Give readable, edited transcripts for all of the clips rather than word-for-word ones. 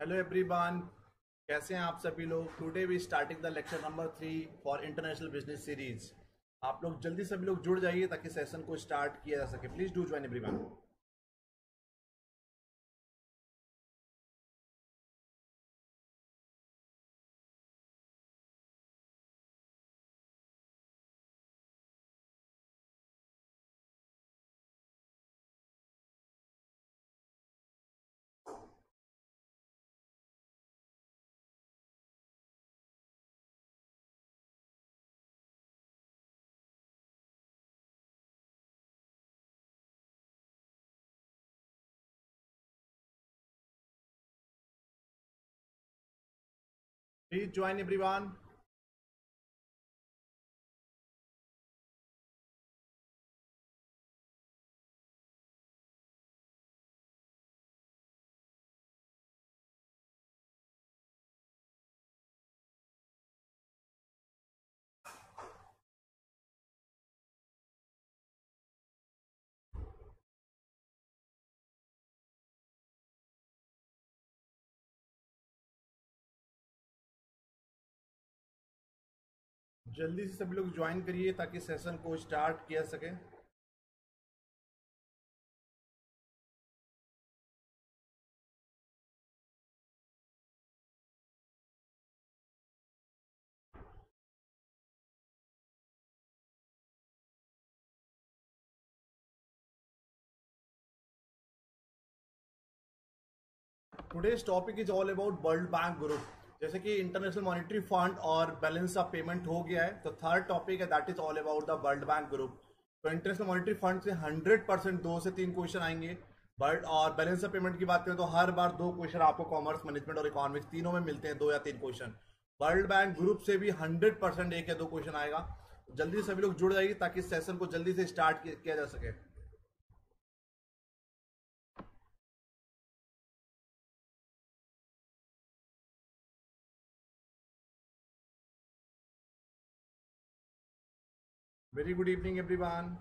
Hello everyone, कैसे हैं आप सभी लोग। Today we starting the lecture number 3 for international business series. आप लोग जल्दी सभी लोग जुड़ जाइए ताकि सेशन को स्टार्ट किया जा सके। Please do join everyone. Please join everyone. जल्दी से सभी लोग ज्वाइन करिए ताकि सेशन को स्टार्ट किया जा सके। Today's topic is all about world bank group. जैसे कि इंटरनेशनल मॉनेटरी फंड और बैलेंस ऑफ पेमेंट हो गया है, तो थर्ड टॉपिक है that is all about the world bank group. तो इंटरनेशनल मॉनेटरी फंड से 100% 2 से 3 क्वेश्चन आएंगे। बट और बैलेंस ऑफ पेमेंट की बात करें तो हर बार 2 क्वेश्चन आपको कॉमर्स, मैनेजमेंट और इकोनॉमिक्स तीनों में मिलते हैं, 2 या 3 क्वेश्चन। वर्ल्ड बैंक ग्रुप से भी 100% 1 या 2 क्वेश्चन आएगा। जल्दी से सभी लोग जुड़ जाइए ताकि सेशन को जल्दी से स्टार्ट किया जा सके। Very good evening everyone.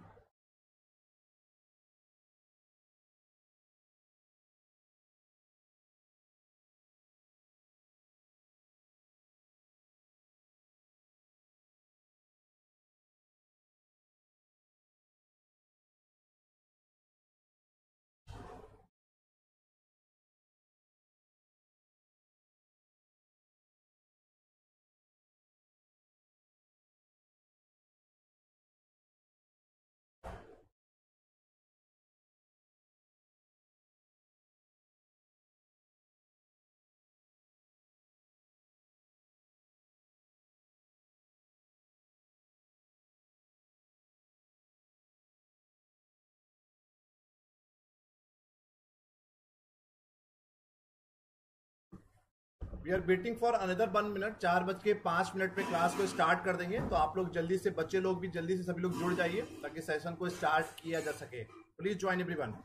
We are waiting for another 1 minute. 4:05 पे क्लास को स्टार्ट कर देंगे, तो आप लोग जल्दी से, बच्चे लोग भी जल्दी से सभी लोग जुड़ जाइए ताकि सेशन को स्टार्ट किया जा सके। Please join everyone.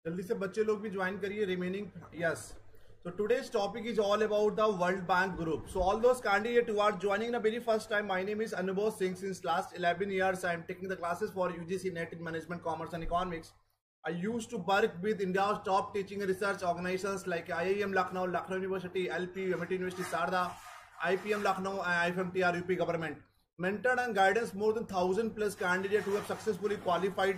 जल्दी से बच्चे लोग भी ज्वाइन करिए remaining. Yes, so today's topic is all about the World Bank Group. So all those candidates who are joining the very first time, my name is Anubhav Singh. Since last 11 years I am taking the classes for UGC NET in Management, Commerce and Economics. I used to work with India's top teaching and research organizations like IIM Lucknow, Lucknow University, LP, MIT University, Sarda, IPM Lucknow and IFMTR UP government. Mentored and guidance more than 1,000 plus candidates who have successfully qualified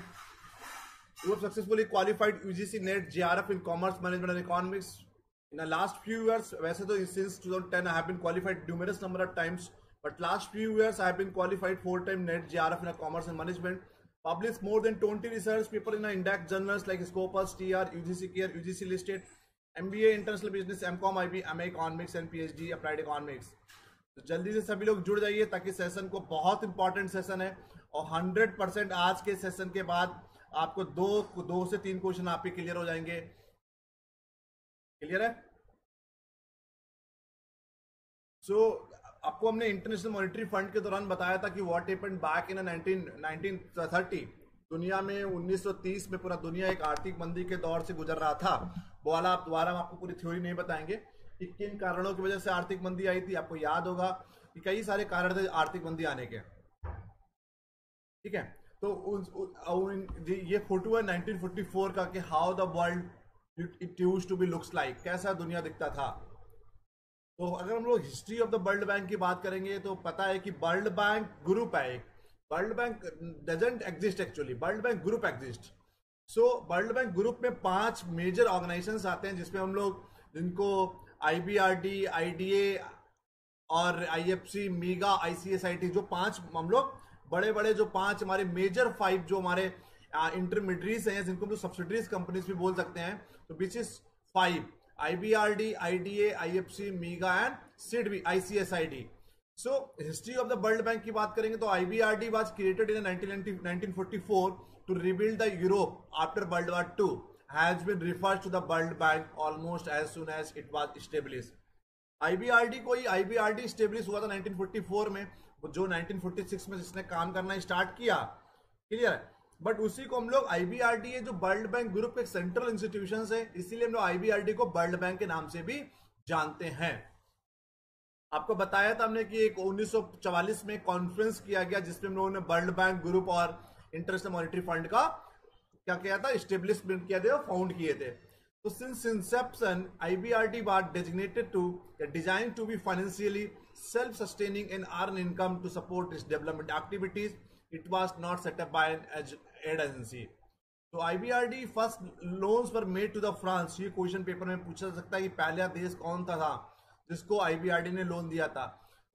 UGC NET JRF in Commerce, Management and Economics. In the last few years, वैसे तो since 2010 I have been qualified numerous number of times, but last few years I have been qualified 4 times NET JRF in a Commerce and Management. published more than 20 research paper in index journals like Scopus, TR, UGC Care, UGC listed, MBA International Business, MCOM, IB, MA Economics and PhD Applied Economics. तो जल्दी से सभी लोग जुड़ जाइए ताकि session को, बहुत इंपॉर्टेंट सेशन है और 100% आज के सेशन के बाद आपको दो से तीन क्वेश्चन आपके क्लियर हो जाएंगे। क्लियर है? आपको हमने इंटरनेशनल मॉनेटरी फंड के दौरान बताया था कि व्हाट हैपेंड बैक इन 1930, दुनिया में 1930 में पूरा दुनिया एक आर्थिक मंदी के दौर से गुजर रहा था। बोला दोबारा हम आपको पूरी थ्योरी नहीं बताएंगे कि किन कारणों की वजह से आर्थिक मंदी आई थी। आपको याद होगा कि कई सारे कारण थे आर्थिक मंदी आने के। ठीक है, तो ये फोटो है 1944 का कि how the world it used to be looks like, कैसा दुनिया दिखता था। तो अगर हम लोग history of the world Bank की बात करेंगे तो पता है कि वर्ल्ड बैंक ग्रुप है एक, world bank doesn't exist actually, world bank group exist. So world bank group में 5 मेजर ऑर्गेनाइजेशंस आते हैं जिसमें हम लोग जिनको IBRD, IDA और IFC, मीगा, ICSIT, जो 5 हम लोग बड़े बड़े जो 5 हमारे मेजर 5 जो हमारे इंटरमीडिएट्स हैं जिनको हम लोग सब्सिडरीज कंपनीज भी बोल सकते हैं, तो which is 5 IBRD, IDA, IFC, MIGA and SIDBI, ICSID। So history of the world Bank की बात करेंगे तो IBRD was created in 1944 to rebuild the Europe after World War 2, has been referred to the world Bank almost as soon as it was established. IBRD establish हुआ था 1944 में, जो 1946 में जिसने काम करना स्टार्ट किया। क्लियर है? बट उसी को हम लोग IBRD है जो वर्ल्ड बैंक ग्रुप के सेंट्रल इंस्टीट्यूशंस है, इसीलिए हम लोग IBRD को वर्ल्ड बैंक के नाम से भी जानते हैं। आपको बताया था हमने कि एक 1944 में कॉन्फ्रेंस किया गया जिसमें हम लोगों ने वर्ल्ड बैंक ग्रुप और इंटरनेशनल मॉनेटरी फंड का क्या किया था, स्टेब्लिशमेंट किया था, फाउंड किए थे। तो since Inception IBRD was designated to designed to be financially self-sustaining and earn income to support its development activities. It was not set up by an aid agency. तो IBRD first loans were made to the France. ये question paper में पूछा जा सकता है कि पहला देश कौन था जिसको IBRD ने लोन दिया था।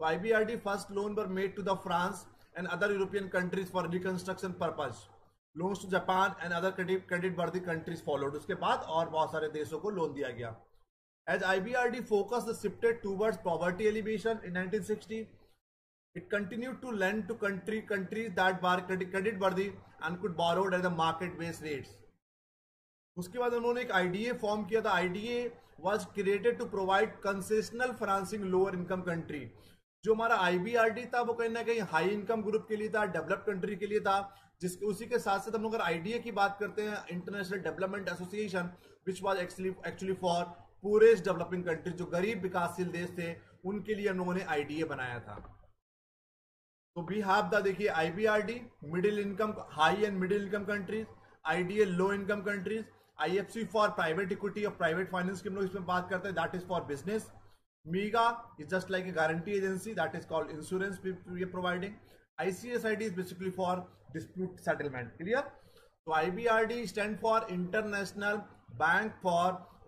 तो IBRD first loan were made to the France and other European countries for reconstruction purpose. Loans to Japan and other creditworthy countries followed. उसके बाद और बहुत सारे देशों को लोन दिया गया। As IBRD focused shifted towards poverty alleviation in 1960, it continued to lend to countries that were credit worthy and could borrow at the market based rates. उसके बाद उन्होंने एक IDA फॉर्म किया था। IDA was created to provide concessional financing lower income country। जो हमारा IBRD था वो कहीं ना कहीं हाई इनकम ग्रुप के लिए था, डेवलप कंट्री के लिए था। जिसके उसी के साथ साथ हम लोग अगर IDA की बात करते हैं, international development association, which was actually for purest developing country, जो गरीब विकासशील देश थे उनके लिए हम लोगों ने IDA बनाया था। तो वी हैव द, देखिए, IBRD middle income, high and middle income countries, IDA low income countries, IFC for private equity और प्राइवेट फाइनेंस की हम लोग इसमें बात करते हैं, that is for business. मीगा is just like a guarantee agency, that is called insurance we are providing. ICSID is basically for dispute settlement. Clear? So IBRD stand for International Bank for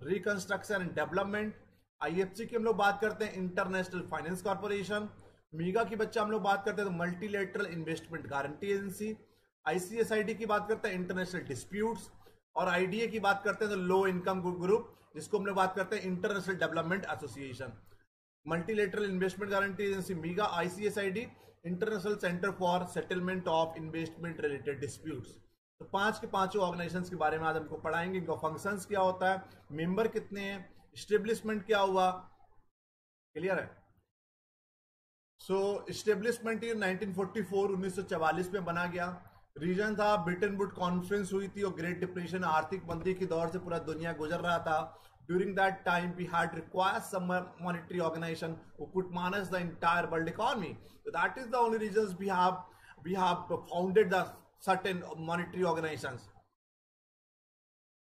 Reconstruction and Development. IFC की हम लोग बात करते हैं international finance corporation. मीगा की बच्चा हम लोग बात करते हैं तो multilateral investment guarantee agency. ICSID की बात करते हैं इंटरनेशनल डिस्प्यूट्स, और IDA की बात करते हैं तो लो इनकम ग्रुप, जिसको हम लोग बात करते हैं international development association. Multilateral investment guarantee agency मीगा, ICSID international centre for settlement of investment related disputes. तो 5 के 5 ऑर्गेनाइजेशंस के बारे में आज हमको पढ़ाएंगे, इनका फंक्शंस क्या होता है, मेंबर कितने हैं, एस्टेब्लिशमेंट क्या हुआ। क्लियर है? सो एस्टेब्लिशमेंट 1944 में बना गया। रीजन था ब्रिटेन वुड कॉन्फ्रेंस हुई थी और ग्रेट डिप्रेशन, आर्थिक मंदी के दौर से पूरा दुनिया गुजर रहा था। During that time, we had required some monetary organization who could manage the entire world economy. So that is the only reasons we have founded the certain monetary organizations.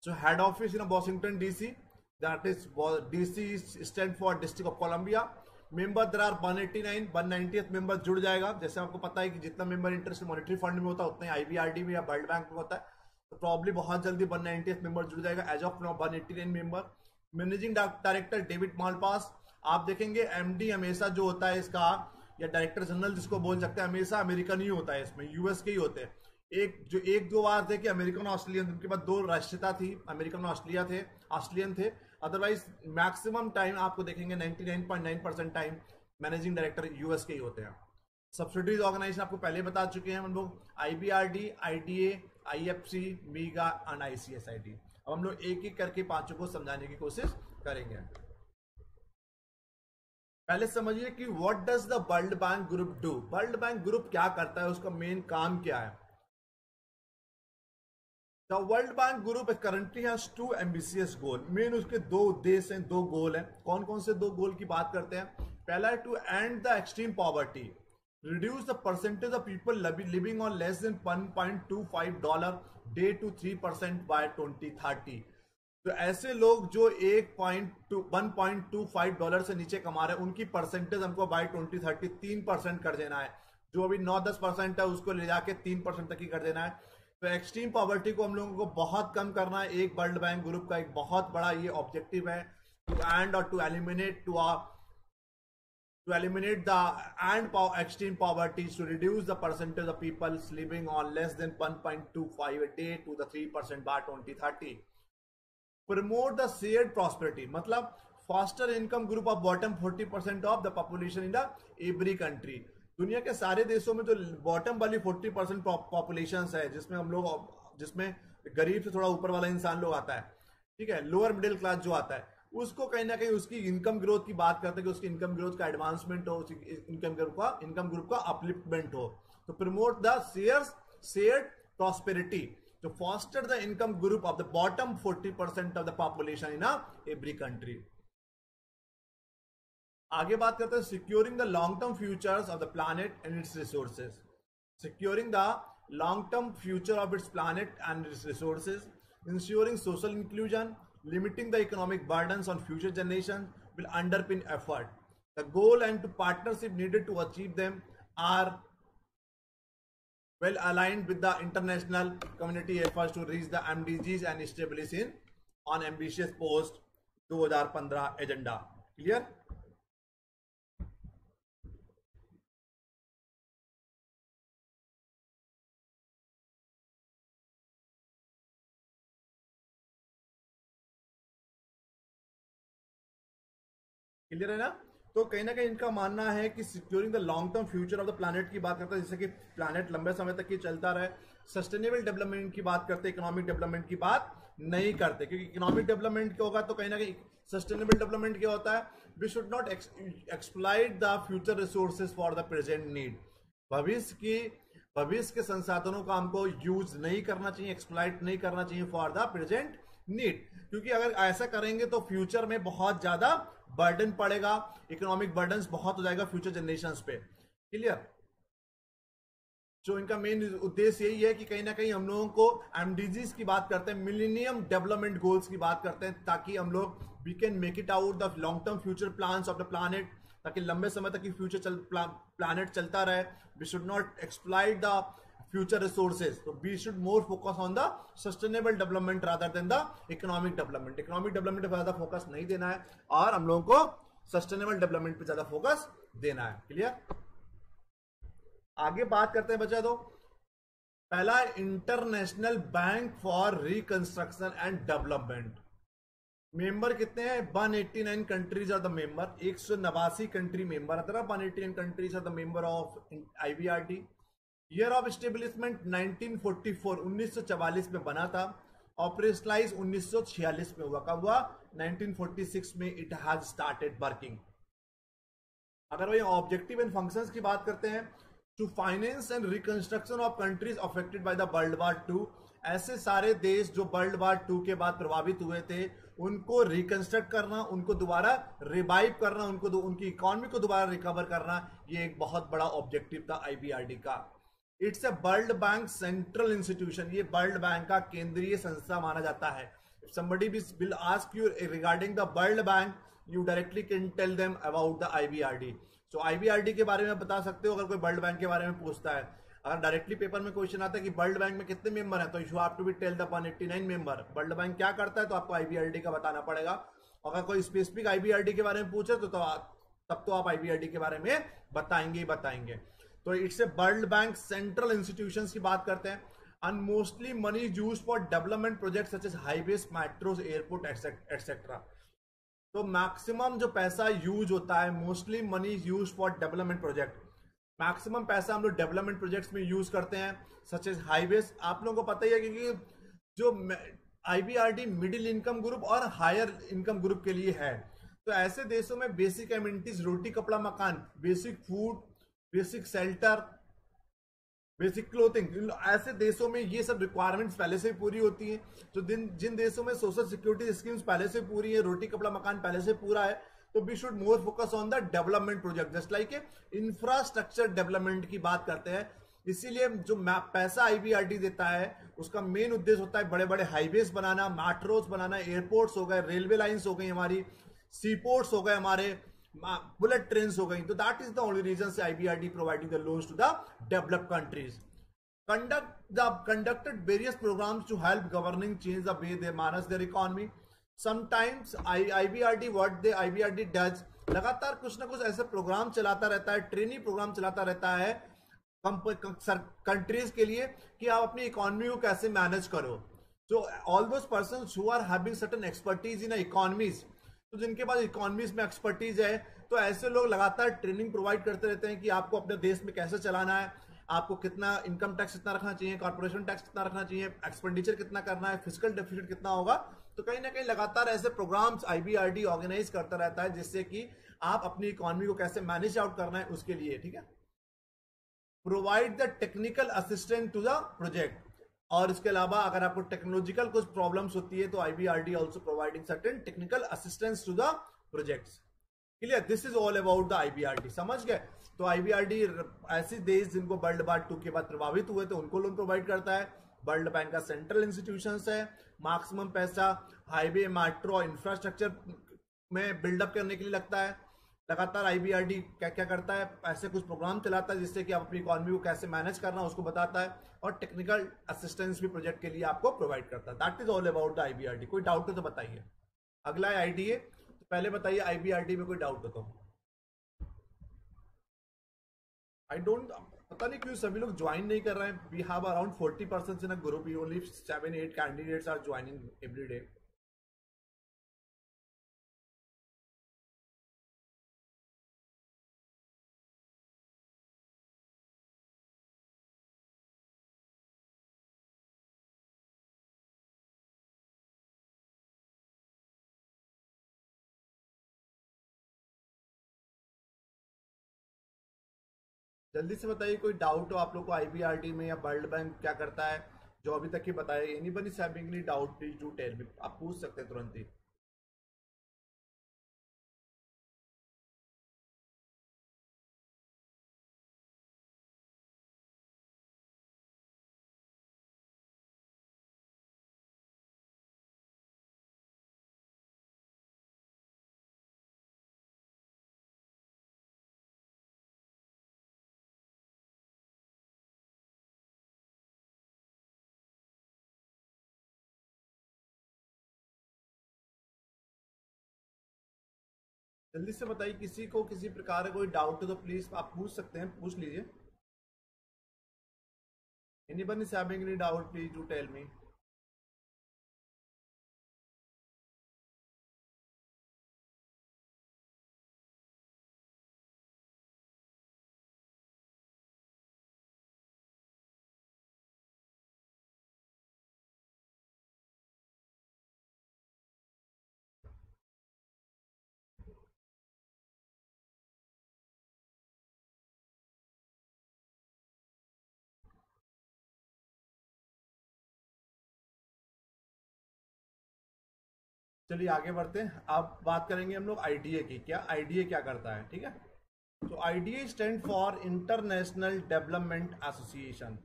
So head office in Washington DC, that is DC stand for District of Columbia. Member there are 189, 190th member जुड़ जाएगा। जैसे आपको पता है कि जितना member international monetary fund में होता है उतना ही IBRD में या वर्ल्ड बैंक में होता है। तो प्रॉब्ली बहुत जल्दी 190th मेंबर जुड़ जाएगा। As of now 189 member. Managing director David Malpass. आप देखेंगे MD हमेशा जो होता है इसका, या डायरेक्टर जनरल जिसको बोल सकते हैं, हमेशा अमेरिकन ही होता है, इसमें US के ही होते हैं। एक दो बार थे कि अमेरिकन ऑस्ट्रेलियन, उनके पास दो राष्ट्रीयता थी, अमेरिकन ऑस्ट्रेलिया थे, ऑस्ट्रेलियन थे। अदरवाइज मैक्सिमम टाइम आपको देखेंगे 99.9% टाइम मैनेजिंग डायरेक्टर यूएस के ही होते हैं। सब्सिडीज ऑर्गेनाइजेशन आपको पहले बता चुके हैं हम लोग, IBRD, IDA, IFC, MIGA and ICSID. अब हम लोग एक एक करके पांचों को समझाने की कोशिश करेंगे। पहले समझिए कि what does the world bank group do. World bank group क्या करता है, उसका मेन काम क्या है। The world bank group currently has two ambitious goal. Main उसके दो उद्देश्य हैं, दो गोल हैं। कौन कौन से दो गोल की बात करते हैं। पहला है to end the extreme poverty, reduce the percentage of people living on less than $1.25 day to 3% by 2030। तो ऐसे लोग जो $1.25 से नीचे कमा रहे हैं उनकी परसेंटेज हमको बाय 2030 3% कर देना है। जो अभी 9-10% है उसको ले जाके 3% तक ही कर देना है। तो एक्सट्रीम पॉवर्टी को हम लोगों को बहुत कम करना है। एक वर्ल्ड बैंक ग्रुप का एक बहुत बड़ा ये ऑब्जेक्टिव है, टू एंड और to eliminate the extreme poverty, to reduce the percentage of people living on less than 1.25 a day to the 3% by 2030। Promote the shared prosperity, मतलब foster income group of bottom 40% of the population in the every country। दुनिया के सारे देशों में जो bottom वाली 40% population है, जिसमें गरीब से थोड़ा ऊपर वाला इंसान लोग आता है, ठीक है, लोअर मिडिल क्लास जो आता है, उसको कहीं ना कहीं उसकी इनकम ग्रोथ की बात करते हैं कि उसकी इनकम ग्रोथ का एडवांसमेंट हो, इनकम ग्रुप का अपलिफ्टमेंट हो। तो promote the shared prosperity, to foster the income group of the bottom 40% of the population in every country। आगे बात करते हैं securing the long term futures of the planet and it's resources. Securing the long term future of its planet and it's resources, ensuring social inclusion, limiting the economic burdens on future generations will underpin effort। The goal and partnership needed to achieve them are well aligned with the international community efforts to reach the MDGs and establish on ambitious post 2015 agenda। Clear? Clear है ना। तो कहीं ना कहीं इनका मानना है कि securing the long term future of the planet की बात करते हैं, जैसे कि प्लैनेट लंबे समय तक ही चलता रहे। सस्टेनेबल डेवलपमेंट की बात करते हैं, इकोनॉमिक डेवलपमेंट की बात नहीं करते, क्योंकि इकोनॉमिक डेवलपमेंट क्या होगा तो कहीं ना कहीं सस्टेनेबल डेवलपमेंट क्या होता है, we should not exploit the future resources for the present need. भविष्य के संसाधनों का हमको यूज नहीं करना चाहिए, एक्सप्लॉइट नहीं करना चाहिए फॉर द प्रेजेंट नीड, क्योंकि अगर ऐसा करेंगे तो फ्यूचर में बहुत ज्यादा बर्डन पड़ेगा, इकोनॉमिक बर्डन बहुत हो जाएगा फ्यूचर जनरेशंस पे। क्लियर। जो इनका मेन उद्देश्य यही है कि कहीं ना कहीं हम लोगों को एमडीजीज की बात करते हैं, मिलेनियम डेवलपमेंट गोल्स की बात करते हैं, ताकि हम लोग we can make it out the long term future plans of the planet, ताकि लंबे समय तक फ्यूचर प्लैनेट चलता रहे। We should not exploit the future resources, तो we should more focus on the sustainable development rather than the economic development. Economic development पे ज्यादा focus नहीं देना है और हम लोगों को सस्टेनेबल डेवलपमेंट पे ज्यादा फोकस देना है। क्लियर। आगे बात करते हैं बच्चा। तो पहला, international bank for reconstruction and development. Member कितने हैं? 189 countries are the member, 189 country member है। 189 countries are the member of IBRD. Year of establishment 1944, 1944 में बना था। ऑपरेशनलाइज 1946 में हुआ। कब हुआ? 1946 में इट हैज स्टार्टेड वर्किंग। अगर वही ऑब्जेक्टिव एंड फंक्शंस की बात करते हैं, to finance and reconstruction of countries affected by the world war II। ऐसे सारे देश जो वर्ल्ड वार II के बाद प्रभावित हुए थे, उनको रिकंस्ट्रक्ट करना, उनको दोबारा रिवाइव करना, उनकी इकोनॉमी को दोबारा रिकवर करना, ये एक बहुत बड़ा ऑब्जेक्टिव था आईबीआरडी का। It's a world bank central institution, ये वर्ल्ड बैंक का केंद्रीय संस्था माना जाता है। If somebody will ask you regarding the World Bank, you directly can tell them about the IBRD। So IBRD के बारे में बता सकते हो अगर कोई वर्ल्ड बैंक के बारे में पूछता है। अगर डायरेक्टली पेपर में क्वेश्चन आता है कि वर्ल्ड बैंक में कितने मेंबर हैं, तो you have to be tell the 189 member. World bank क्या करता है तो आपको IBRD का बताना पड़ेगा। अगर कोई स्पेसिफिक IBRD के बारे में पूछे तो तब तो आप IBRD के बारे में बताएंगे ही बताएंगे। तो it's a world bank central institutions की बात करते हैं। and mostly money is used for development projects such as highways, metros, airport, etc. तो मैक्सिमम जो पैसा यूज होता है, mostly money is use for development project. Maximum पैसा हम लोग डेवलपमेंट प्रोजेक्ट्स में यूज करते हैं, सच एज हाईवेज। आप लोगों को पता ही है क्योंकि जो आईबीआरडी मिडिल इनकम ग्रुप और हायर इनकम ग्रुप के लिए है। तो ऐसे देशों में बेसिक एमिनिटीज, रोटी कपड़ा मकान, basic food, basic shelter, basic clothing, ऐसे देशों में ये सब रिक्वायरमेंट्स पहले से पूरी होती हैं। तो जिन देशों में सोशल सिक्योरिटी स्कीम्स पहले से पूरी है, रोटी कपड़ा मकान पहले से पूरा है, तो we should more focus on the development project, just like infrastructure development की बात करते हैं। इसीलिए जो पैसा आईबीआरडी देता है उसका मेन उद्देश्य होता है बड़े बड़े हाईवेज बनाना, मेट्रोज बनाना, एयरपोर्ट्स हो गए, रेलवे लाइंस हो गई हमारी, सीपोर्ट्स हो गए हमारे, बुलेट ट्रेन हो गई। तो that is the only reason से IBRD providing the loans to the developed countries. Conducted various programs to help governing change the way they manage their economy. Sometimes IBRD does लगातार कुछ ना कुछ ऐसे programme चलाता रहता है, ट्रेनिंग प्रोग्राम चलाता रहता है कंट्रीज के लिए कि आप अपनी इकोनॉमी को कैसे मैनेज करो। So all those persons who are having certain expertise in economies, तो जिनके पास इकोनॉमीज में एक्सपर्टीज है, तो ऐसे लोग लगातार ट्रेनिंग प्रोवाइड करते रहते हैं कि आपको अपने देश में कैसे चलाना है, आपको कितना इनकम टैक्स कितना रखना चाहिए, कॉर्पोरेशन टैक्स कितना रखना चाहिए, एक्सपेंडिचर कितना करना है, फिजिकल डेफिसिट कितना होगा। तो कहीं ना कहीं लगातार ऐसे प्रोग्राम्स आईबीआरडी ऑर्गेनाइज करता रहता है जिससे कि आप अपनी इकोनॉमी को कैसे मैनेज आउट करना है उसके लिए, ठीक है। Provide the technical assistance to the project, और इसके अलावा अगर आपको टेक्नोलॉजिकल कुछ प्रॉब्लम्स होती है तो IBRD also providing certain technical assistance to the projects. Clear, this is all about the IBRD, समझ गए। तो आईबीआरडी ऐसे देश जिनको वर्ल्ड वार 2 के बाद प्रभावित हुए थे उनको लोन प्रोवाइड करता है। वर्ल्ड बैंक का सेंट्रल इंस्टीट्यूशंस है। मैक्सिमम पैसा हाईवे, मेट्रो, इंफ्रास्ट्रक्चर में बिल्डअप करने के लिए लगता है। लगातार आईबीआरडी क्या क्या करता है, ऐसे कुछ प्रोग्राम चलाता है जिससे कि आप अपनी इकोनॉमी को कैसे मैनेज करना उसको बताता है, और टेक्निकल असिस्टेंस भी प्रोजेक्ट के लिए आपको प्रोवाइड करता है। That is all about the IBRD. कोई डाउट हो तो बताइए। अगला है आईडीए। तो पहले बताइए आईबीआरडी में कोई डाउट हो तो। आई डोंट, पता नहीं क्यों सभी लोग ज्वाइन नहीं कर रहे हैं। We have around 40% in a group, only 7-8 candidates are joining every day. जल्दी से बताइए कोई डाउट हो आप लोग को आईबीआरडी में, या वर्ल्ड बैंक क्या करता है जो अभी तक ही बताया। Anybody having any doubt please do tell me, आप पूछ सकते हैं तुरंत ही। जल्दी से बताइए, किसी को किसी प्रकार का कोई डाउट हो तो प्लीज आप पूछ सकते हैं, पूछ लीजिए। Anybody having any doubt please do tell me. चलिए आगे बढ़ते हैं। अब बात करेंगे हम लोग आईडीए की। क्या आईडीए क्या करता है, ठीक है। तो IDA stand for international development association.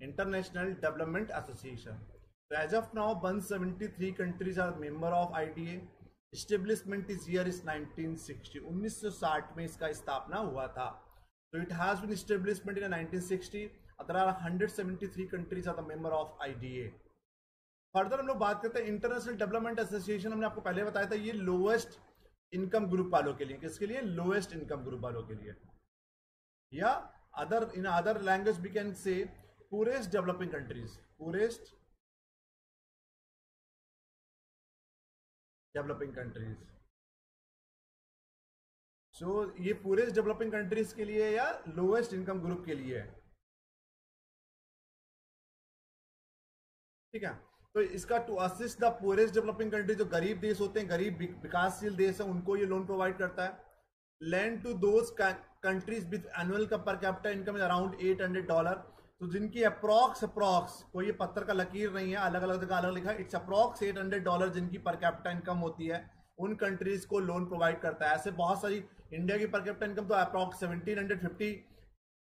International development association. तो as of now 173 countries are member of IDA. Establishment is year is 1960, 1960 में इसका स्थापना हुआ था। तो it has been establishment in 1960। There are 173 countries are the member of IDA. Further हम लोग बात करते हैं इंटरनेशनल डेवलपमेंट एसोसिएशन। हमने आपको पहले बताया था ये लोएस्ट इनकम ग्रुप वालों के लिए। किसके लिए? लोएस्ट इनकम ग्रुप वालों के लिए। या other in other language we can say poorest developing countries, poorest developing countries. So ये पूरेस्ट डेवलपिंग कंट्रीज के लिए या लोएस्ट इनकम ग्रुप के लिए है, ठीक है। तो इसका to assist the poorest developing country, जो गरीब देश होते हैं, गरीब विकासशील देश है, उनको ये लोन प्रोवाइड करता है। Lend to those countries with annual का per capita income is around $800। तो जिनकी अप्रॉक्स कोई ये पत्थर का लकीर नहीं है, अलग अलग जगह अलग लिखा है, इट्स अप्रॉक्स $800 जिनकी पर कैपिटा इनकम होती है, उन कंट्रीज को लोन प्रोवाइड करता है। ऐसे बहुत सारी, इंडिया की पर कैपिटा इनकम तो अप्रॉक्स 1750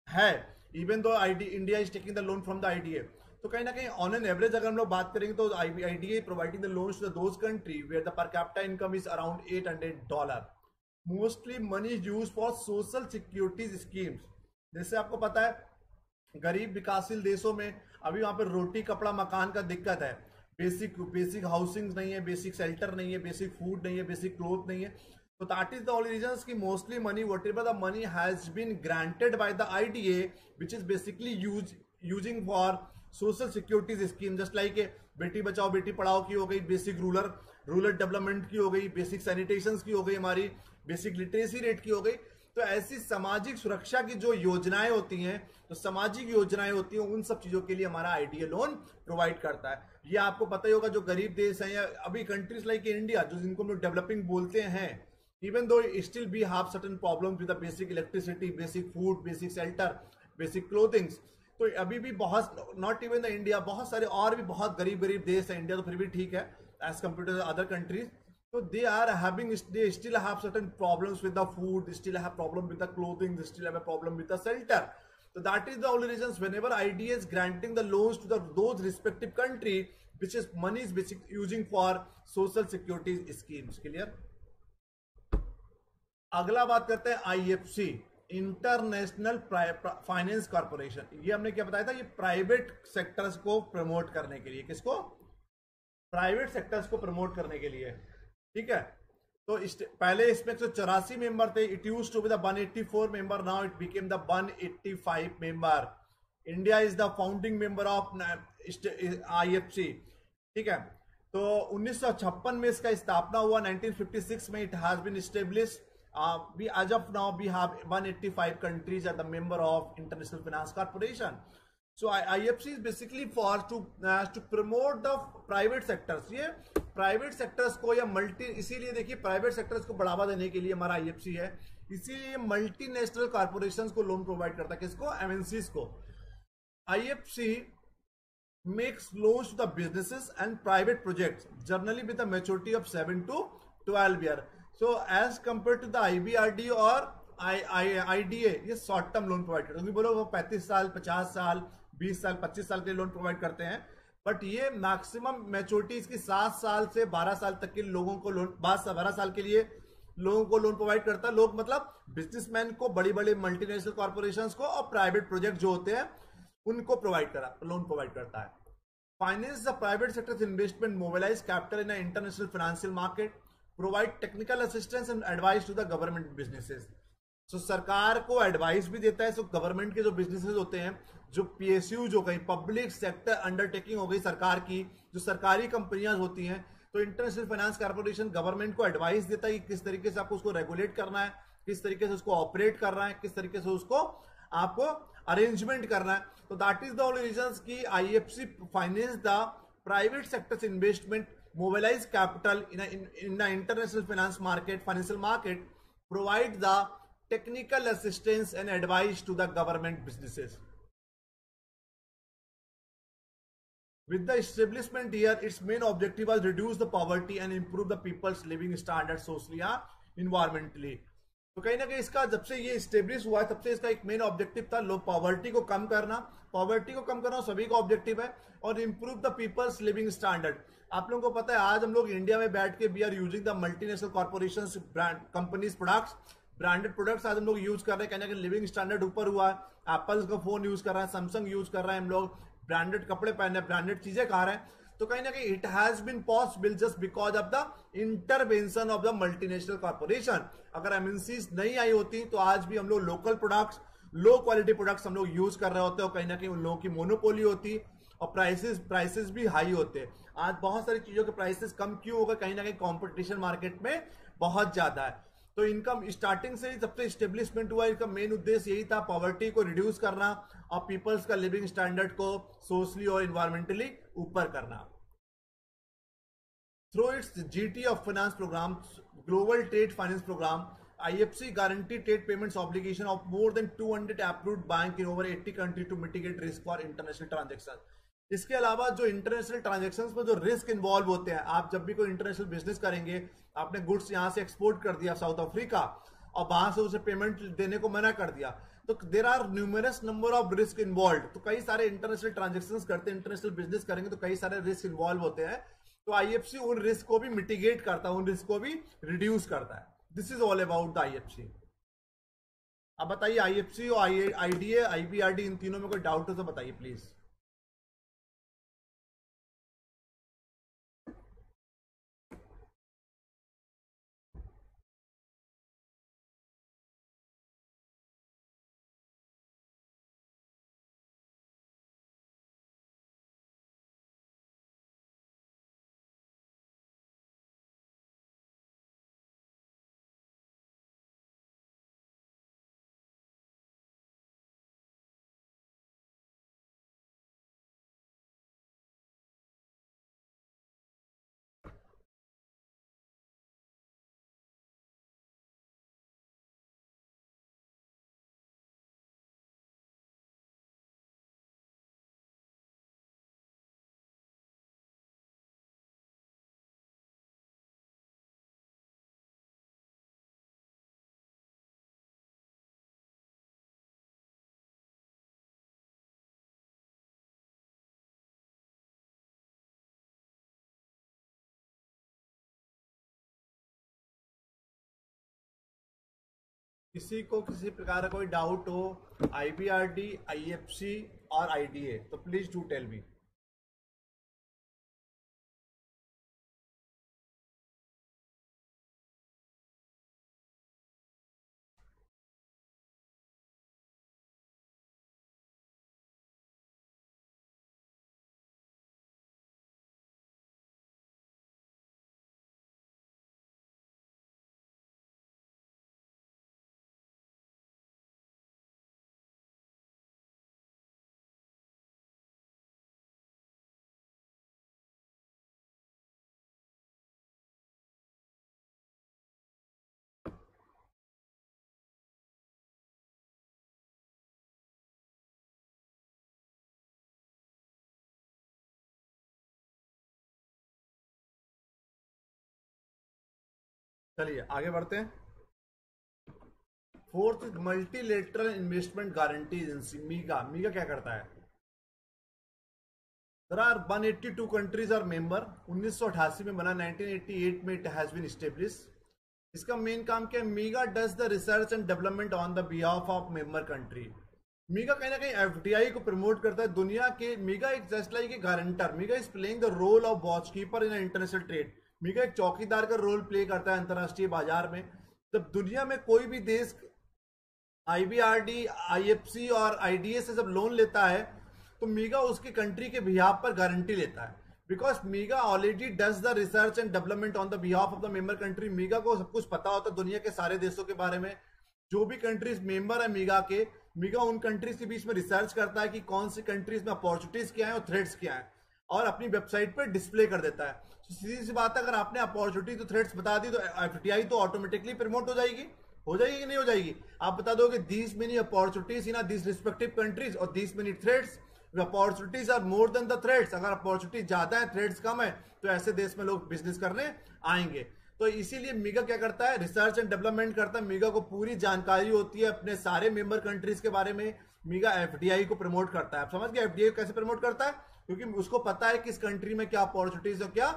है, even though India is taking the loan from the IDA. तो कहीं ना कहीं ऑन एन एवरेज अगर हम लोग बात करेंगे तो IDA providing the loans to those country where the per capita income is around $800। Mostly money is used for social securities schemes. जैसे आपको पता है गरीब विकासशील देशों में अभी वहां पर रोटी कपड़ा मकान का दिक्कत है, बेसिक हाउसिंग नहीं है, बेसिक शेल्टर नहीं है, बेसिक फूड नहीं है, बेसिक क्लोथ नहीं है। तो that is the only reason कि mostly money whatever the money has been granted by the IDA which is basically using for social security scheme, just like Beti Bachao Beti Padhao की हो गई, बेसिक रूरल डेवलपमेंट की हो गई, बेसिक सैनिटेशन की हो गई, हमारी बेसिक लिटरेसी रेट की हो गई। तो ऐसी सामाजिक सुरक्षा की जो योजनाएं होती हैं, तो सामाजिक योजनाएं होती हैं, उन सब चीजों के लिए हमारा आईडीए लोन प्रोवाइड करता है। ये आपको पता ही होगा, जो गरीब देश हैं या अभी कंट्रीज लाइक इंडिया, जो जिनको हम लोग डेवलपिंग बोलते हैं, even though still we have certain problems with the basic electricity, basic food, basic shelter, basic clothing। तो अभी भी बहुत, नॉट इवन द इंडिया, बहुत सारे और भी बहुत गरीब देश है, इंडिया तो फिर भी ठीक है as compare to other countries. तो they are having, they still have certain problems with the food, still have problem with the clothing, still have a problem with the shelter. So that is the only reasons whenever IDA is granting the loans to those respective country which is money is basic using for social security schemes। Clear? अगला बात करते हैं IFC, international finance corporation. ये हमने क्या बताया था, ये प्राइवेट सेक्टर्स को प्रमोट करने के लिए, किसको? प्राइवेट सेक्टर्स को प्रमोट करने के लिए, ठीक है। तो पहले इसमें 184 मेंबर थे, it used to be the 184 member, now it became the 185 member. India is the founding member of IFC, ठीक है। तो 1956 में इसका स्थापना हुआ, 1956 में it has been established. as of now we have 185 countries are the member of International Finance Corporation। So IFC is basically for to promote the private sectors। ये private sectors को या इसीलिए देखिए प्राइवेट सेक्टर्स को बढ़ावा देने के लिए हमारा IFC है, इसीलिए मल्टीनेशनल कॉर्पोरेशंस को लोन प्रोवाइड करता है, किसको? MNCs को। IFC makes loans to the businesses and private projects generally with a maturity of 7 to 12 year। So as compared to the IBRD और IDA, ये शॉर्ट टर्म लोन प्रोवाइड करते हैं। बोलो वो 35 साल 50 साल 20 साल 25 साल के लोन प्रोवाइड करते हैं, बट ये मैक्सिमम मैच्योरिटी इसकी 7 साल से 12 साल तक के लोगों को लोन, 12 साल के लिए लोगों को लोन प्रोवाइड करता है। लोग मतलब बिजनेसमैन को, बड़ी बड़ी मल्टीनेशनल कॉर्पोरेशंस को, और प्राइवेट प्रोजेक्ट जो होते हैं उनको लोन प्रोवाइड करता है। Finance the private sector investment, mobilize capital in international financial market, provide technical assistance and advice to the government businesses. So सरकार को एडवाइस भी देता है। सो गवर्नमेंट के जो बिजनेसेस होते हैं, जो PSU हो गई, पब्लिक सेक्टर अंडरटेकिंग हो गई सरकार की, जो सरकारी कंपनियां होती हैं, तो इंटरनेशनल फाइनेंस कॉर्पोरेशन गवर्नमेंट को एडवाइस देता है कि किस तरीके से आपको उसको रेगुलेट करना है, किस तरीके से उसको ऑपरेट करना है, किस तरीके से उसको आपको अरेंजमेंट करना है। तो that is the only reason कि IFC finance the private sectors investment, mobilize capital in the international financial market, provide the technical assistance and advice to the government businesses। With the establishment here, its main objective was reduce the poverty and improve the people's living standards socially and environmentally। तो कहीं ना कहीं इसका जब से ये establish हुआ है, तब से इसका एक मेन ऑब्जेक्टिव था लो पॉवर्टी को कम करना। सभी का ऑब्जेक्टिव है, और improve the people's living standard. आप लोगों को पता है आज हम लोग इंडिया में बैठ के we are using the multinational corporations companies products, branded products आज हम लोग यूज कर रहे हैं। कहने का लिविंग स्टैंडर्ड ऊपर हुआ है, एप्पल का फोन यूज कर रहा है, सैमसंग यूज कर रहे हैं, हम लोग ब्रांडेड कपड़े पहन रहे हैं, ब्रांडेड चीजें खा रहे हैं। तो कहीं ना कहीं it has been possible just because of the intervention of the multinational corporation. अगर MNCs नहीं आई होती तो आज भी हम लोग local products, low quality products हम लोग यूज कर रहे होते हैं और कहीं ना कहीं उन लोगों की मोनोपोली होती और प्राइसेस भी हाई होते हैं। आज बहुत सारी चीजों के प्राइसेस कम क्यों होगा, कहीं ना कहीं कंपटीशन मार्केट में बहुत ज्यादा है। तो इनका स्टार्टिंग से ही सबसे स्टेब्लिशमेंट हुआ, इनका मेन उद्देश्य यही था पॉवर्टी को रिड्यूस करना और पीपल्स का लिविंग स्टैंडर्ड को सोशली और इन्वायरमेंटली ऊपर करना। Through its GT of finance program, global trade finance program, IFC guarantee trade payments obligation of more than 200 approved bank in over 80 countries to mitigate risk for international transactions। इसके अलावा जो international transactions में जो risk involve होते हैं, आप जब भी कोई इंटरनेशनल बिजनेस करेंगे, आपने गुड्स यहां से एक्सपोर्ट कर दिया साउथ अफ्रीका और वहां से उसे पेमेंट देने को मना कर दिया, तो there are numerous number of risk involve. तो कई सारे इंटरनेशनल ट्रांजेक्शन्स करते हैं, इंटरनेशनल बिजनेस करेंगे तो कई सारे रिस्क इन्वॉल्व होते हैं। तो IFC उन रिस्क को भी मिटिगेट करता है, उन रिस्क को भी रिड्यूस करता है। This is all about the IFC। अब बताइए IFC और IDA IBRD इन तीनों में कोई डाउट हो तो बताइए प्लीज। किसी को किसी प्रकार का कोई डाउट हो IBRD IFC और IDA तो प्लीज डू टेल मी। चलिए आगे बढ़ते हैं। Fourth, multilateral investment guarantee agency MIGA. MIGA क्या करता है? There are 182 countries are member। 1988 में बना, 1988 में it has been established। इसका मेन काम क्या है? MIGA does the research and development on the behalf of member country. MIGA कहीं ना कहीं FDI को प्रमोट करता है दुनिया के। मीगा एक just like a guarantor, MIGA is playing the role of watchkeeper in international trade. MIGA एक चौकीदार का रोल प्ले करता है अंतरराष्ट्रीय बाजार में। जब दुनिया में कोई भी देश IBRD IFC और IDA से जब लोन लेता है तो मीगा उसकी कंट्री के बिहाफ पर गारंटी लेता है, because MIGA already does the research and development on the behalf of the member country. MIGA को सब कुछ पता होता है दुनिया के सारे देशों के बारे में। जो भी कंट्रीज मेंबर है मीगा के, मीगा उन कंट्रीज के बीच में रिसर्च करता है कि कौन सी कंट्रीज में अपॉर्चुनिटीज क्या है और थ्रेट्स क्या है, और अपनी वेबसाइट पर डिस्प्ले कर देता है। सीधी सी बात है, अगर आपने अपॉर्चुनिटी तो थ्रेट्स बता दी तो FDI तो ऑटोमेटिकली प्रमोट हो जाएगी कि नहीं हो जाएगी? आप बता दोगे these many opportunities in this respective countries और these many threats. Opportunities are more than the threats. अगर अपॉर्चुनिटी ज्यादा है, थ्रेट्स कम है, तो ऐसे देश में लोग बिजनेस करने आएंगे। तो इसीलिए मीगा क्या करता है? रिसर्च एंड डेवलपमेंट करता है। मीगा को पूरी जानकारी होती है अपने सारे मेंबर कंट्रीज के बारे में। मीगा FDI को प्रमोट करता है। आप समझ गए FDI को कैसे प्रमोट करता है? क्योंकि उसको पता है किस कंट्री में क्या अपॉर्चुनिटीज और क्या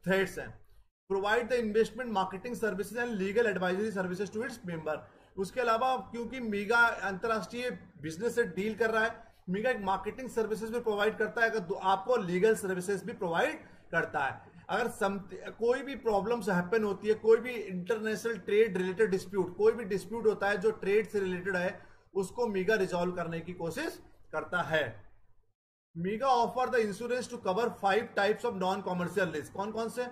थ्रेट्स हैं। Provide the investment marketing services and legal advisory services to its member. उसके अलावा क्योंकि मीगा अंतरराष्ट्रीय बिजनेस से डील कर रहा है, मीगा एक मार्केटिंग सर्विसेज भी प्रोवाइड करता है, अगर आपको लीगल सर्विसेज भी प्रोवाइड करता है। अगर कोई भी प्रॉब्लम्स हैपन होती है, कोई भी इंटरनेशनल ट्रेड रिलेटेड डिस्प्यूट, कोई भी डिस्प्यूट होता है जो ट्रेड से रिलेटेड है, उसको मीगा रिजॉल्व करने की कोशिश करता है। MIGA offer the insurance to cover 5 types of non commercial risk. कौन कौन से?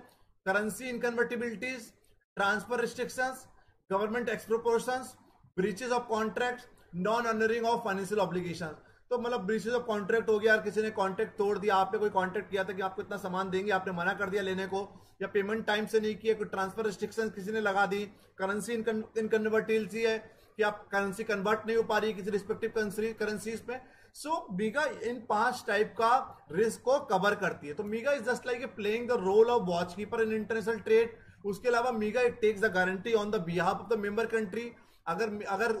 Currency inconvertibilities, transfer restrictions, government expropriations, breaches of contract, non honouring of financial obligation. तो मतलब ब्रीचेस ऑफ कॉन्ट्रैक्ट हो गया, यार किसी ने कॉन्ट्रैक्ट तोड़ दिया, आपने कोई कॉन्ट्रैक्ट किया था कि आपको इतना सामान देंगे, आपने मना कर दिया लेने को, या पेमेंट टाइम से नहीं किया, कोई ट्रांसफर रिस्ट्रिक्शन किसी ने लगा दी, करेंसी इनकन्वर्टिबिलिटी है कि आप करेंसी कन्वर्ट नहीं हो पा रही किसी रिस्पेक्टिव करेंसीज पे। सो मीगा इन 5 टाइप का रिस्क को कवर करती है। तो MIGA is just like playing the role of watch keeper in international trade. उसके अलावा MIGA it takes the guarantee on the behalf of the member country. अगर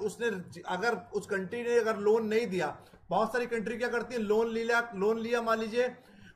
उस country ने अगर लोन नहीं दिया, बहुत सारी कंट्री क्या करती है, लोन लिया मान लीजिए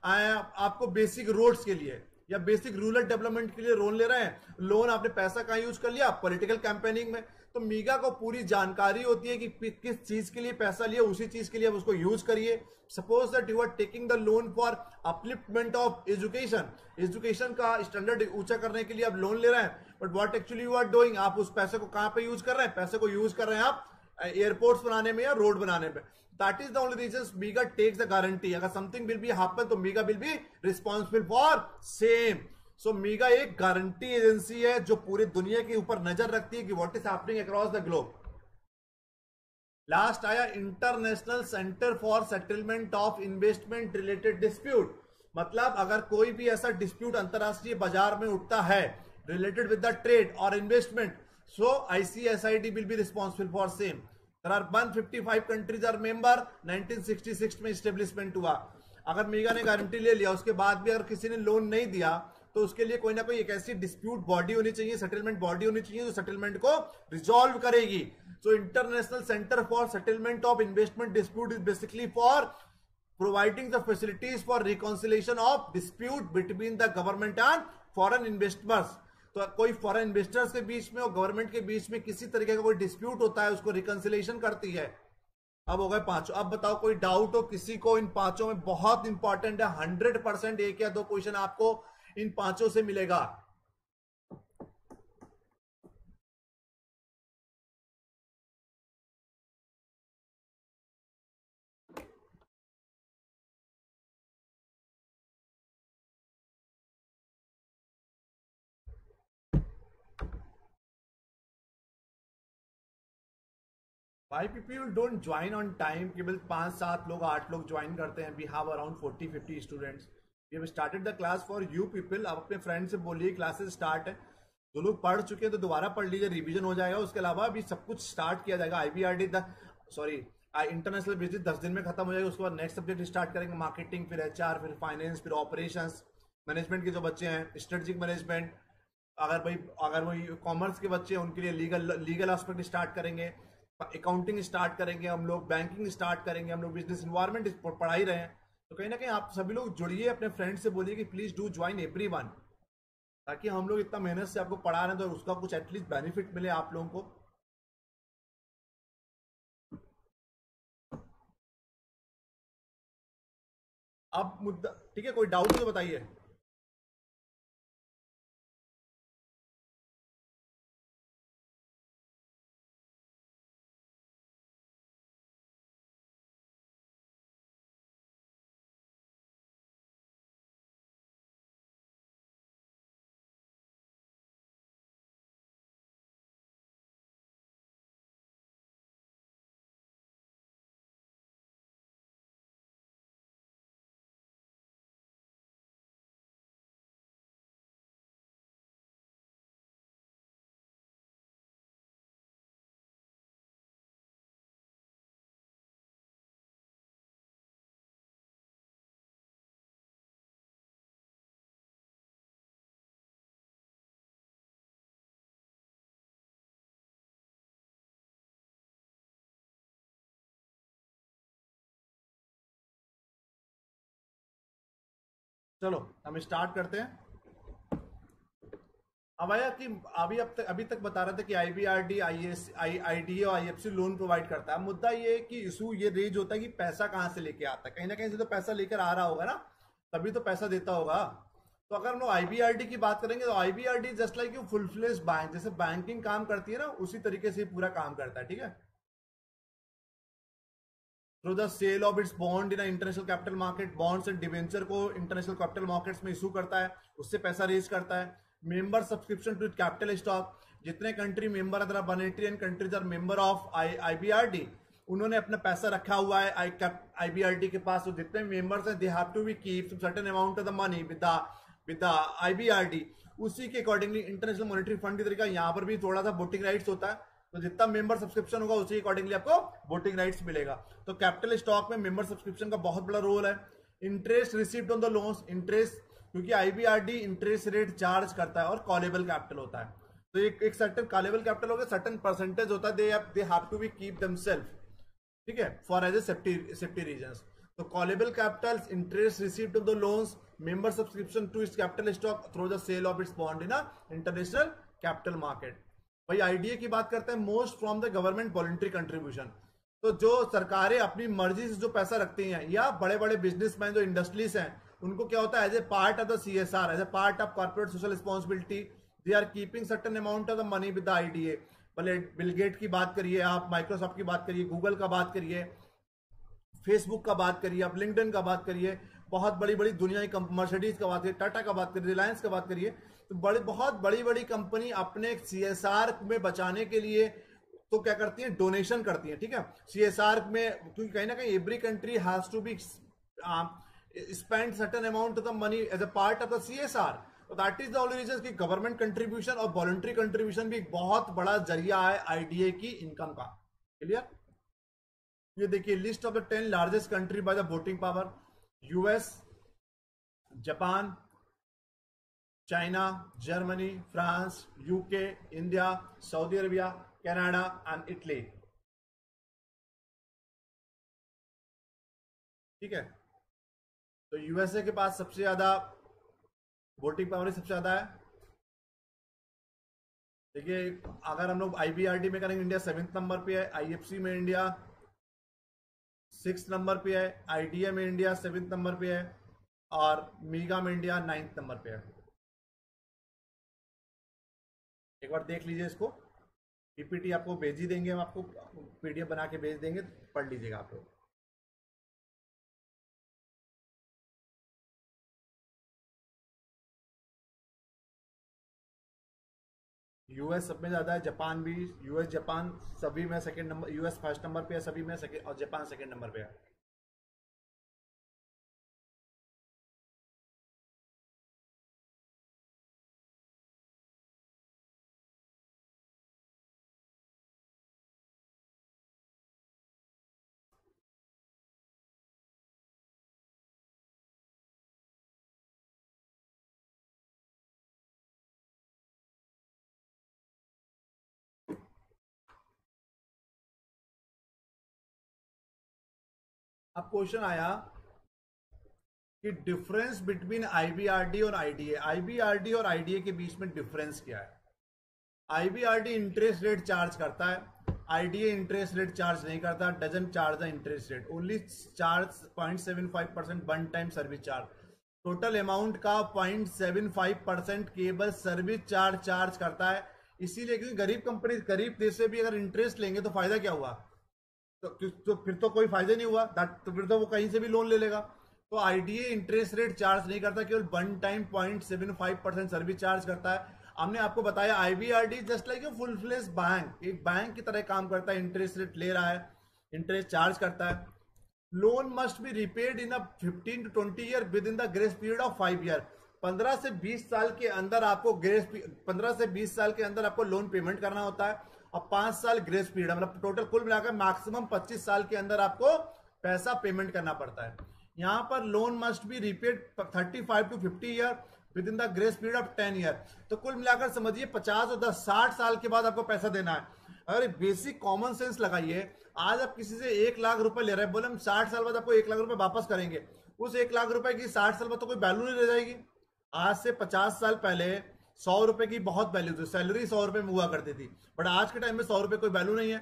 आपको बेसिक रोड्स के लिए या बेसिक रूरल डेवलपमेंट के लिए लोन ले रहे हैं, लोन आपने पैसा कहां यूज कर लिया, पॉलिटिकल कैंपेनिंग में। तो मीगा को पूरी जानकारी होती है कि किस चीज के लिए पैसा लिया, उसी चीज के लिए आप उसको यूज करिए। Suppose that you are taking the loan for upliftment of education का स्टैंडर्ड ऊंचा करने के लिए आप लोन ले रहे हैं, but what actually you are doing, आप उस पैसे को कहां पे यूज कर रहे हैं, पैसे को यूज कर रहे हैं आप एयरपोर्ट्स बनाने में या रोड बनाने में। That is the only reason MIGA takes the guarantee. अगर समथिंग विल बी हैपन तो MIGA will be responsible for same. So MIGA एक गारंटी एजेंसी है जो पूरी दुनिया के ऊपर नजर रखती है कि what is happening across the globe. Last आया international centre for settlement of investment related dispute. मतलब अगर कोई भी ऐसा डिस्प्यूट अंतरराष्ट्रीय बाजार में उठता है रिलेटेड विद द ट्रेड और investment, so ICSID will be responsible for same. There are 155 countries are member. 1966 में स्टेब्लिशमेंट हुआ। अगर मीगा ने गारंटी ले लिया, उसके बाद भी अगर किसी ने लोन नहीं दिया, तो उसके लिए कोई ना कोई एक ऐसी डिस्प्यूट बॉडी होनी चाहिए, सेटलमेंट बॉडी होनी चाहिए जो सेटलमेंट को रिजॉल्व करेगी। So international centre for settlement of investment dispute is basically for providing the facilities for reconciliation of dispute between the government and foreign investors. तो कोई फॉरेन इन्वेस्टर्स के बीच में और गवर्नमेंट के बीच में किसी तरीके का कोई डिस्प्यूट होता है, उसको रिकॉन्सिलेशन करती है। अब हो गए 5। अब बताओ कोई डाउट हो किसी को इन 5 में? बहुत इंपॉर्टेंट है, 100% 1 या 2 क्वेश्चन आपको इन 5 से मिलेगा। Why people don't join on time? केवल 5-7 लोग 8 लोग ज्वाइन करते हैं। We have around 40-50 students. We have started the class for you people. आप अपने फ्रेंड से बोलिए क्लासेस स्टार्ट है। जो लोग पढ़ चुके हैं तो दोबारा पढ़ लीजिए, रिवीजन हो जाएगा। उसके अलावा अभी सब कुछ स्टार्ट किया जाएगा। आईबीआरडी इंटरनेशनल बिजनेस 10 दिन में खत्म हो जाएगा। उसके बाद नेक्स्ट सब्जेक्ट स्टार्ट करेंगे, मार्केटिंग, फिर एचआर, फिर फाइनेंस, फिर ऑपरेशंस मैनेजमेंट के जो बच्चे हैं, स्ट्रेटेजिक मैनेजमेंट। अगर वही कॉमर्स के बच्चे हैं उनके लिए लीगल एस्पेक्ट स्टार्ट करेंगे, अकाउंटिंग स्टार्ट करेंगे हम लोग, बैंकिंग स्टार्ट करेंगे हम लोग, बिजनेस इन्वायरमेंट पढ़ा ही रहे हैं। तो कहीं ना कहीं आप सभी लोग जुड़िए, अपने फ्रेंड से बोलिए कि प्लीज डू ज्वाइन एवरीवन, ताकि हम लोग इतना मेहनत से आपको पढ़ा रहे हैं तो उसका कुछ एटलीस्ट बेनिफिट मिले आप लोगों को। अब मुद्दा ठीक है, कोई डाउट तो बताइए। चलो हम स्टार्ट करते हैं। अब आया कि अभी तक बता रहे थे कि आईबीआरडी, आईडीए और आईएफसी लोन प्रोवाइड करता है। मुद्दा ये है कि इशू ये रेज होता है कि पैसा कहाँ से लेके आता है। कहीं ना कहीं से तो पैसा लेकर आ रहा होगा ना, तभी तो पैसा देता होगा। तो अगर हम लोग आईबीआरडी की बात करेंगे तो IBRD just like you full fledge bank, जैसे बैंकिंग काम करती है ना, उसी तरीके से पूरा काम करता है। ठीक है, through the sale of its bond in international capital market, bonds and debenture को इंटरनेशनल कैपिटल मार्केट्स में इशू करता है, उससे पैसा रेज करता है। Member subscription to capital stock, जितने कंट्री मेंबर है, 180 countries are member of IBRD, उन्होंने अपना पैसा रखा हुआ है IBRD के पास, तो जितने मेंबर्स हैं they have to be keep certain amount of the money with IBRD, उसी के अकॉर्डिंगली इंटरनेशनल मॉनेटरी फंड की तरीका यहाँ पर भी थोड़ा सा वोटिंग राइट्स होता है, तो जितना मेंबर सब्सक्रिप्शन होगा उसी अकॉर्डिंगली आपको वोटिंग राइट्स मिलेगा। तो कैपिटल स्टॉक में मेंबर सब्सक्रिप्शन का बहुत बड़ा रोल है। Interest received on the loans, interest, क्योंकि IBRD इंटरेस्ट रेट चार्ज करता है और कॉलेबल कैपिटल होता है, तो एक सर्टेन कॉलेबल कैपिटल होगा, सर्टेन परसेंटेज होता है, they have to be keep themself, ठीक है, for as a safety reasons. तो callable capital, interest received on the loans, member subscription to its capital stock through the sale of its bond in international capital market. भाई IDA की बात करते हैं, most from the government voluntary contribution, तो जो सरकारें अपनी मर्जी से जो पैसा रखती हैं, या बड़े बड़े बिजनेसमैन जो इंडस्ट्रीज हैं, उनको क्या होता है, as a part of the CSR, as a part of corporate social responsibility, they are keeping certain amount of the money with the IDA। भले बिल गेट की बात करिए आप, माइक्रोसॉफ्ट की बात करिए, गूगल का बात करिए, फेसबुक का बात करिए आप, लिंक्डइन का बात करिए, बहुत बड़ी बड़ी दुनिया की मर्सिडीज का बात करिए, टाटा का बात करिए, रिलायंस का बात करिए, तो बहुत बड़ी बड़ी कंपनी अपने CSR में बचाने के लिए तो क्या करती है, डोनेशन करती है, ठीक है, CSR में, क्योंकि कहीं ना कहीं every country has to be spend certain amount of the money as a part of the CSR। तो that is the only reason कि गवर्नमेंट कंट्रीब्यूशन और वॉलंटरी कंट्रीब्यूशन भी एक बहुत बड़ा जरिया है IDA की इनकम का। क्लियर? ये देखिए list of the 10 largest country by the voting power, US, Japan, China, Germany, France, UK, India, Saudi Arabia, Canada and Italy, ठीक है। तो USA के पास सबसे ज्यादा वोटिंग पावर सबसे ज्यादा है। देखिए अगर हम लोग IBRD में करेंगे, इंडिया 7th नंबर पे है, IFC में इंडिया 6th नंबर पे है, IDA में इंडिया 7th नंबर पे है, और मीगा में इंडिया 9th नंबर पे है। एक बार देख लीजिए इसको, PPT आपको भेज ही देंगे, हम आपको PDF बना के भेज देंगे, पढ़ लीजिएगा आप लोग। US सब में ज्यादा है, जापान भी, US जापान सभी में second number, US first number पे है सभी में, सेकंड, और जापान सेकंड नंबर पे है। अब क्वेश्चन आया कि डिफरेंस बिटवीन IBRD और IBRD और IDA के बीच में डिफरेंस क्या है। IBRD इंटरेस्ट रेट चार्ज करता है, IDA इंटरेस्ट रेट चार्ज नहीं करता, doesn't charge the interest rate, only charge 0.75% one time service charge, total amount का 0.75% केवल सर्विस चार्ज करता है। इसीलिए क्योंकि गरीब कंपनी, गरीब देश से भी अगर इंटरेस्ट लेंगे तो फायदा क्या हुआ, तो फिर तो कोई फायदा नहीं हुआ, तो फिर तो वो कहीं से भी लोन ले लेगा। तो IDA इंटरेस्ट रेट चार्ज नहीं करता, केवल वन टाइम 0.75% सर्विस चार्ज करता है। हमने आपको बताया IBRD just like a full fledge bank, एक बैंक की तरह काम करता है, इंटरेस्ट रेट ले रहा है, इंटरेस्ट चार्ज करता है। Loan must be repaid in 15 to 20 year with in the grace period of 5 year. 15 से 20 साल के अंदर आपको 15 से 20 साल के अंदर आपको लोन पेमेंट करना होता है, और 5 साल ग्रेस पीरियड, मतलब टोटल कुल मिलाकर मैक्सिमम 25 साल के अंदर आपको पैसा पेमेंट करना पड़ता है। यहाँ पर loan must be repaid 35 to 50 year with in the grace period of 10 year. तो कुल मिलाकर समझिए 50 और 10 60 साल के बाद आपको पैसा देना है। अगर बेसिक कॉमन सेंस लगाइए, आज आप किसी से 1 लाख रुपए ले रहे हैं, बोले हम 60 साल बाद आपको 1 लाख रुपए वापस करेंगे, उस 1 लाख रुपए की 60 साल बाद तो कोई वैल्यू नहीं रह जाएगी। आज से 50 साल पहले 100 रुपए की बहुत वैल्यू थी, सैलरी 100 रुपए में हुआ करती थी, बट आज के टाइम में 100 रुपए कोई वैल्यू नहीं है।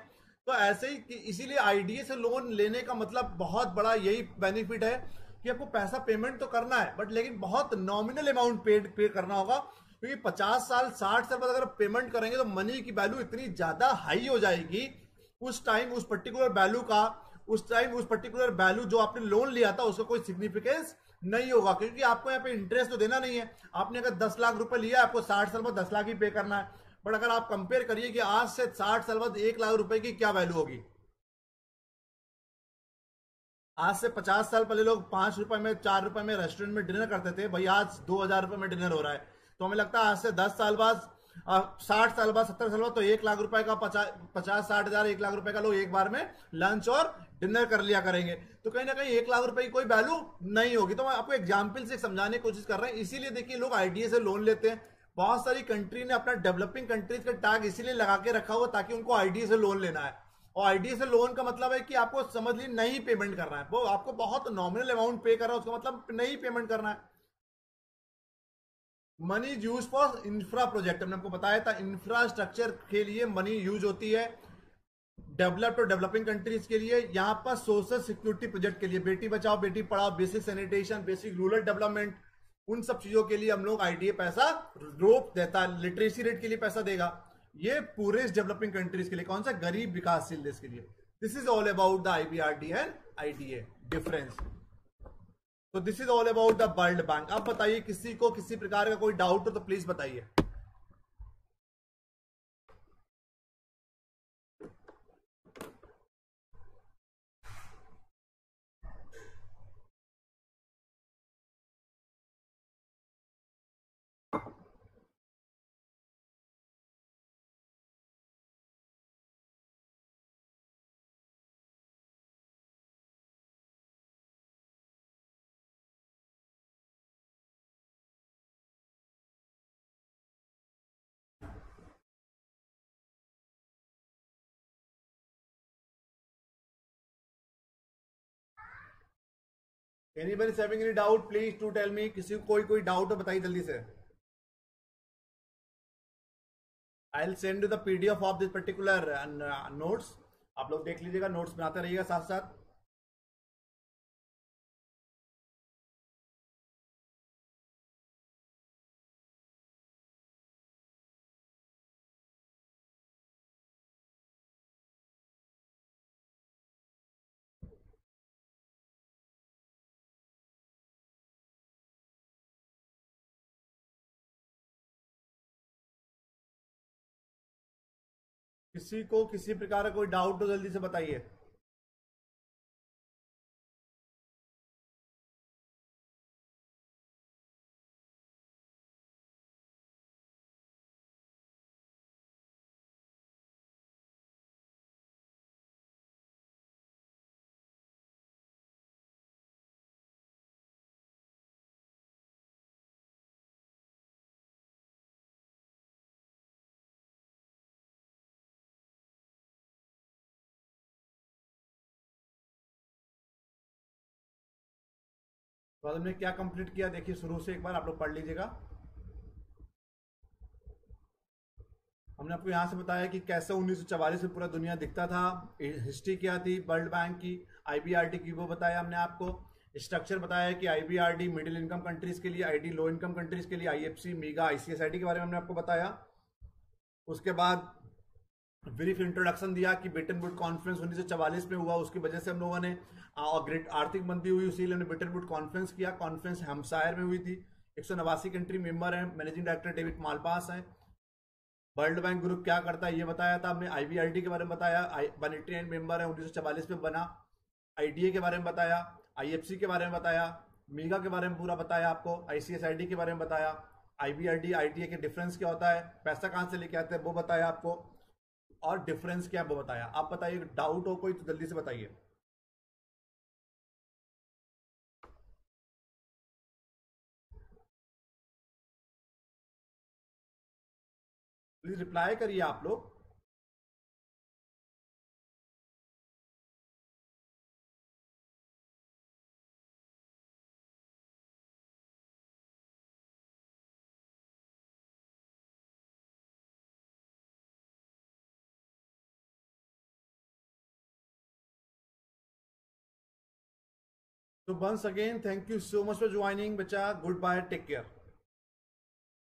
तो ऐसे ही इसीलिए IDA से लोन लेने का मतलब बहुत बड़ा यही बेनिफिट है कि आपको पैसा पेमेंट तो करना है, बट लेकिन बहुत नॉमिनल अमाउंट पे करना होगा, क्योंकि 50 साल 60 साल बाद अगर पेमेंट करेंगे तो मनी की वैल्यू इतनी ज्यादा हाई हो जाएगी, उस टाइम उस पर्टिकुलर वैल्यू का उस टाइम उस पर्टिकुलर वैल्यू जो आपने लोन लिया था उसका कोई सिग्निफिकेंस नहीं होगा, क्योंकि आपको यहाँ पे इंटरेस्ट तो देना नहीं है। आपने अगर 10 लाख रुपए लिया, आपको 60 साल बाद 10 लाख ही पे करना है। बट अगर आप कंपेयर करिए कि आज से 60 साल बाद 1 लाख रुपए की क्या वैल्यू होगी। आज से 50 साल पहले लोग 5 रुपए में, 4 रुपए में रेस्टोरेंट में डिनर करते थे, भाई आज 2000 रुपए में डिनर हो रहा है। तो हमें लगता है आज से 10 साल बाद, 60 साल बाद, 70 साल बाद तो 1 लाख रुपए का, 50-60 हजार, 1 लाख रुपए का लोग एक बार में लंच और डिनर कर लिया करेंगे। तो कहीं ना कहीं 1 लाख रुपए की कोई वैल्यू नहीं होगी। तो मैं आपको एग्जाम्पल से समझाने की कोशिश कर रहे हैं। इसीलिए देखिए लोग आईडीए से लोन लेते हैं। बहुत सारी कंट्री ने अपना डेवलपिंग कंट्रीज का टैग इसीलिए लगा के रखा हुआ ताकि उनको आईडीए से लोन लेना है। और आईडीए से लोन का मतलब है कि आपको समझ लीजिए नहीं पेमेंट करना है, वो आपको बहुत नॉमिनल अमाउंट पे कर रहा है, उसका मतलब नहीं पेमेंट करना है। Money use for infra project, हमने आपको बताया था इंफ्रास्ट्रक्चर के लिए मनी यूज होती है। डेवलप्ड और डेवलपिंग कंट्रीज के लिए, यहाँ पर सोशल सिक्योरिटी प्रोजेक्ट के लिए, Beti Bachao Beti Padhao, basic sanitation, basic rural development, उन सब चीजों के लिए हम लोग आईडीए पैसा रोक देता है। लिटरेसी रेट के लिए पैसा देगा। ये पूरे डेवलपिंग कंट्रीज के लिए, कौन सा, गरीब विकासशील देश के लिए। This is all about the IBRD and IDA difference. तो this is all about the world bank. अब बताइए किसी को किसी प्रकार का कोई डाउट हो तो प्लीज बताइए। Anybody is having any doubt, please to tell me। किसी को कोई डाउट हो बताइए जल्दी से। I'll send you the PDF of this particular notes। आप लोग देख लीजिएगा, नोट्स बनाते रहिएगा साथ साथ। किसी को किसी प्रकार का कोई डाउट हो जल्दी से बताइए। तो हमने क्या कंप्लीट किया देखिए शुरू से एक बार आप लोग पढ़ लीजिएगा। हमने आपको यहाँ से बताया कि कैसे 1944 में पूरा दुनिया दिखता था, हिस्ट्री क्या थी वर्ल्ड बैंक की, आईबीआरडी की वो बताया हमने आपको। स्ट्रक्चर बताया कि आईबीआरडी मिडिल इनकम कंट्रीज के लिए, आईडी लो इनकम कंट्रीज के लिए, आईएफसी, मीगा, आईसीएसआईडी के बारे में हमने आपको बताया। उसके बाद ब्रीफ इंट्रोडक्शन दिया कि ब्रिटेन वुड कॉन्फ्रेंस 1944 में हुआ, उसकी वजह से हम लोगों ने ग्रेट आर्थिक मंदी हुई, उसी हमने ब्रिटेन वुड कॉन्फ्रेंस किया। कॉन्फ्रेंस हेम्पशायर में हुई थी। 189 कंट्री मेंबर हैं, मैनेजिंग डायरेक्टर डेविड मालपास हैं। वर्ल्ड बैंक ग्रुप क्या करता है ये बताया था हमने। आईबीआरडी के बारे में बताया, 189 मेंबर है, 1944 में बना। आईडीए के बारे में बताया, आईएफसी के बारे में बताया, मीगा के बारे में पूरा बताया आपको, आईसीएसआईडी के बारे में बताया, आईबीआरडी आईडीए के डिफरेंस क्या होता है, पैसा कहां से लेके आते हैं वो बताया आपको, और डिफरेंस क्या है वो बताया। आप बताइए, डाउट हो कोई तो जल्दी से बताइए। प्लीज रिप्लाई करिए आप लोग। So once again, thank you so much for joining, बच्चा। Goodbye, take care।